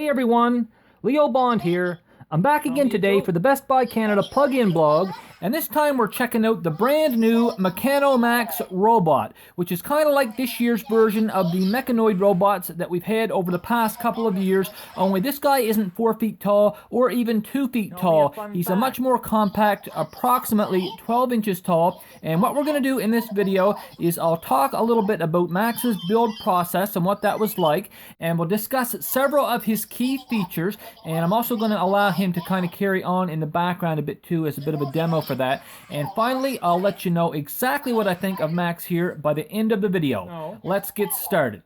Hey everyone, Leo Bond here. I'm back again today for the Best Buy Canada plug-in blog, and this time we're checking out the brand new Meccano M.A.X robot, which is kind of like this year's version of the Meccanoid robots that we've had over the past couple of years, only this guy isn't 4 feet tall or even 2 feet tall. He's a much more compact, approximately 12 inches tall, and what we're going to do in this video is I'll talk a little bit about Max's build process and what that was like, and we'll discuss several of his key features, and I'm also going to allow him to kind of carry on in the background a bit too as a bit of a demo for that. And finally, I'll let you know exactly what I think of Max here by the end of the video. Let's get started.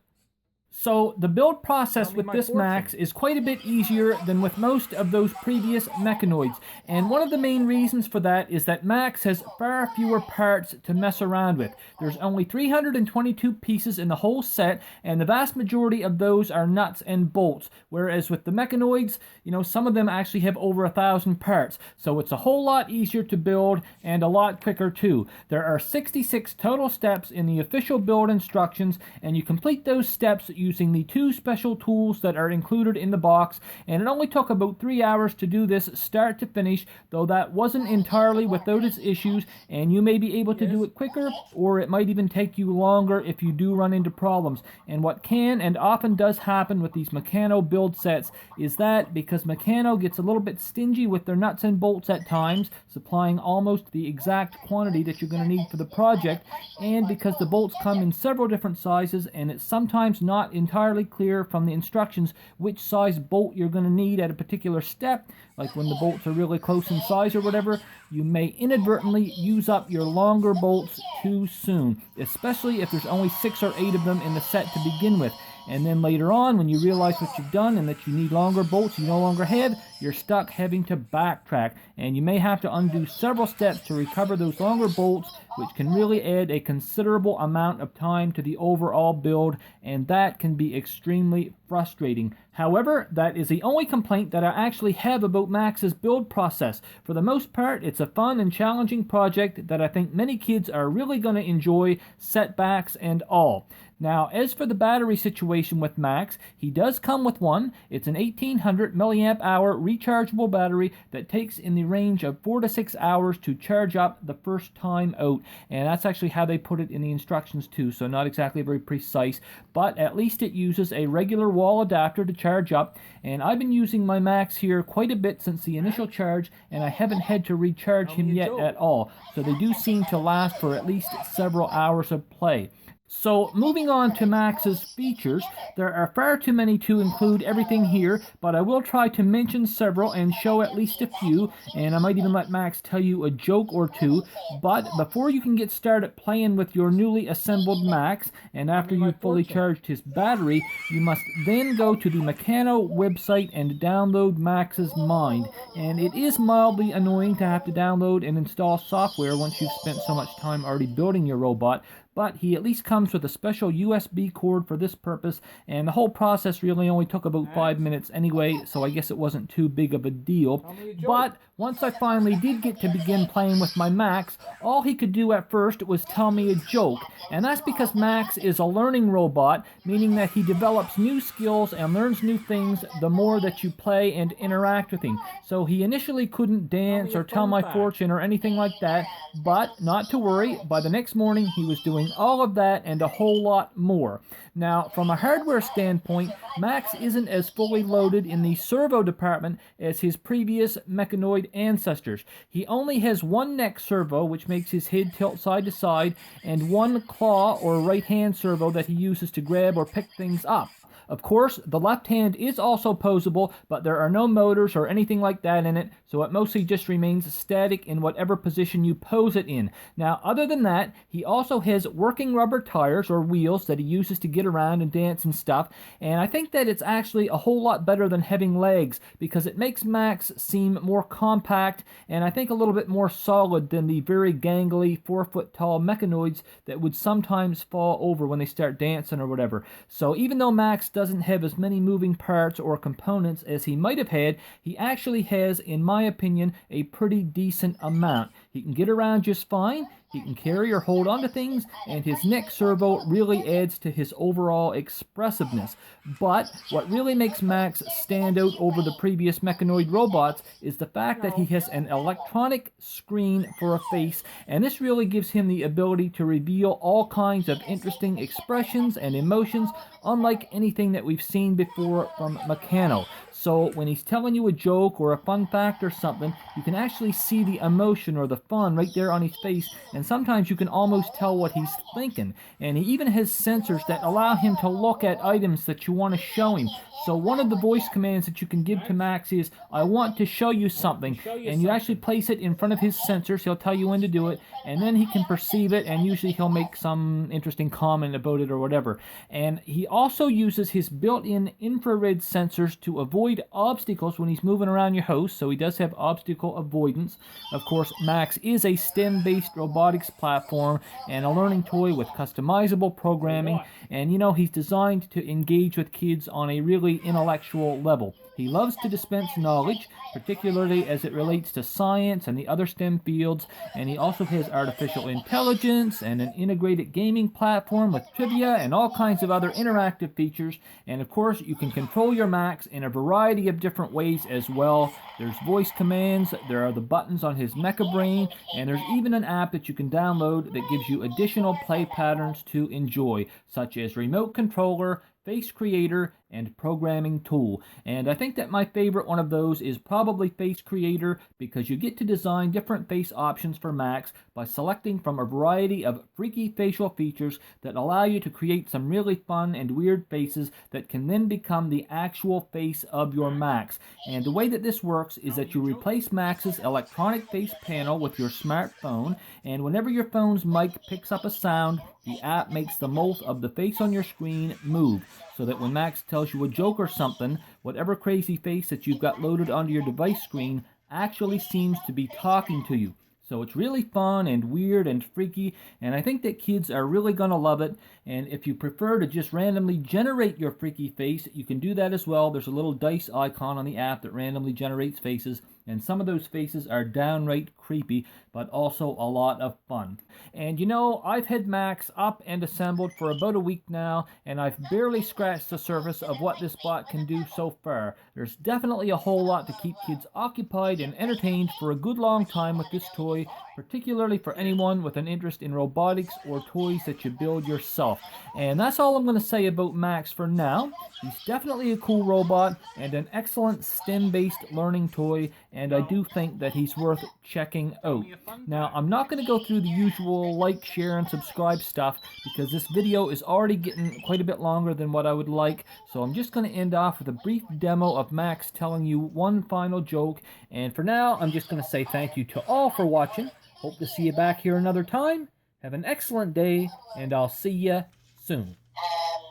So the build process with this Max is quite a bit easier than with most of those previous Meccanoids, and one of the main reasons for that is that Max has far fewer parts to mess around with. There's only 322 pieces in the whole set, and the vast majority of those are nuts and bolts, whereas with the Meccanoids, you know, some of them actually have over 1,000 parts, so it's a whole lot easier to build and a lot quicker too. There are 66 total steps in the official build instructions, and you complete those steps using the 2 special tools that are included in the box, and it only took about 3 hours to do this start to finish, though that wasn't entirely without its issues, and you may be able to do it quicker, or it might even take you longer if you do run into problems. And what can and often does happen with these Meccano build sets is that because Meccano gets a little bit stingy with their nuts and bolts at times, supplying almost the exact quantity that you're going to need for the project, and because the bolts come in several different sizes, and it's sometimes not entirely clear from the instructions which size bolt you're going to need at a particular step, like when the bolts are really close in size or whatever, you may inadvertently use up your longer bolts too soon, especially if there's only 6 or 8 of them in the set to begin with. And then later on, when you realize what you've done and that you need longer bolts you no longer have, you're stuck having to backtrack, and you may have to undo several steps to recover those longer bolts, which can really add a considerable amount of time to the overall build, and that can be extremely frustrating. However, that is the only complaint that I actually have about Max's build process. For the most part, it's a fun and challenging project that I think many kids are really going to enjoy, setbacks and all. Now, as for the battery situation with Max, he does come with one. It's an 1800 milliamp hour rechargeable battery that takes in the range of 4 to 6 hours to charge up the first time out. And that's actually how they put it in the instructions too, so not exactly very precise, but at least it uses a regular wall adapter to charge up. And I've been using my Max here quite a bit since the initial charge, and I haven't had to recharge him yet at all. So they do seem to last for at least several hours of play. So, moving on to Max's features, there are far too many to include everything here, but I will try to mention several and show at least a few, and I might even let Max tell you a joke or two. But before you can get started playing with your newly assembled Max, and after you've fully charged his battery, you must then go to the Meccano website and download Max's Mind. And it is mildly annoying to have to download and install software once you've spent so much time already building your robot, but he at least comes with a special USB cord for this purpose, and the whole process really only took about 5 minutes anyway, so I guess it wasn't too big of a deal. But once I finally did get to begin playing with my Max, all he could do at first was tell me a joke, and that's because Max is a learning robot, meaning that he develops new skills and learns new things the more that you play and interact with him. So he initially couldn't dance or tell my fortune or anything like that, but not to worry, by the next morning he was doing all of that and a whole lot more. Now, from a hardware standpoint, Max isn't as fully loaded in the servo department as his previous Meccanoid ancestors. He only has one neck servo, which makes his head tilt side to side, and one claw or right hand servo that he uses to grab or pick things up. Of course, the left hand is also posable, but there are no motors or anything like that in it, so it mostly just remains static in whatever position you pose it in. Now, other than that, he also has working rubber tires or wheels that he uses to get around and dance and stuff, and I think that it's actually a whole lot better than having legs, because it makes Max seem more compact and I think a little bit more solid than the very gangly 4-foot-tall Meccanoids that would sometimes fall over when they start dancing or whatever. So even though Max doesn't have as many moving parts or components as he might have had, he actually has, in my opinion, a pretty decent amount. He He can get around just fine, he can carry or hold onto things, and his neck servo really adds to his overall expressiveness. But what really makes Max stand out over the previous Meccanoid robots is the fact that he has an electronic screen for a face, and this really gives him the ability to reveal all kinds of interesting expressions and emotions, unlike anything that we've seen before from Meccano. So when he's telling you a joke or a fun fact or something, you can actually see the emotion or the fun right there on his face, and sometimes you can almost tell what he's thinking. And he even has sensors that allow him to look at items that you want to show him. So one of the voice commands that you can give to Max is, I want to show you something, and you actually place it in front of his sensors. He'll tell you when to do it, and then he can perceive it, and usually he'll make some interesting comment about it or whatever. And he also uses his built-in infrared sensors to avoid obstacles when he's moving around your house, so he does have obstacle avoidance. Of course, Max is a STEM-based robotics platform and a learning toy with customizable programming, and you know, he's designed to engage with kids on a really intellectual level. He loves to dispense knowledge, particularly as it relates to science and the other STEM fields, and he also has artificial intelligence and an integrated gaming platform with trivia and all kinds of other interactive features. And of course, you can control your Max in a variety of different ways as well. There's voice commands, there are the buttons on his Mecha Brain, and there's even an app that you can download that gives you additional play patterns to enjoy, such as remote controller, face creator, and programming tool. And I think that my favorite one of those is probably face creator, because you get to design different face options for Max by selecting from a variety of freaky facial features that allow you to create some really fun and weird faces that can then become the actual face of your Max. And the way that this works is that you replace Max's electronic face panel with your smartphone, and whenever your phone's mic picks up a sound, the app makes the mouth of the face on your screen move, so that when Max tells you a joke or something, whatever crazy face that you've got loaded onto your device screen actually seems to be talking to you. So it's really fun and weird and freaky, and I think that kids are really going to love it. And if you prefer to just randomly generate your freaky face, you can do that as well. There's a little dice icon on the app that randomly generates faces, and some of those faces are downright creepy, but also a lot of fun. And you know, I've had Max up and assembled for about a week now, and I've barely scratched the surface of what this bot can do so far. There's definitely a whole lot to keep kids occupied and entertained for a good long time with this toy, particularly for anyone with an interest in robotics or toys that you build yourself. And that's all I'm going to say about Max for now. He's definitely a cool robot and an excellent STEM-based learning toy, and I do think that he's worth checking out. Now, I'm not going to go through the usual like, share, and subscribe stuff, because this video is already getting quite a bit longer than what I would like, so I'm just going to end off with a brief demo of Max telling you one final joke, and for now, I'm just going to say thank you to all for watching. Hope to see you back here another time. Have an excellent day, and I'll see you soon.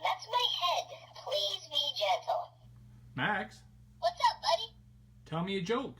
That's my head. Please be gentle. Max, What's up, buddy? tell me a joke.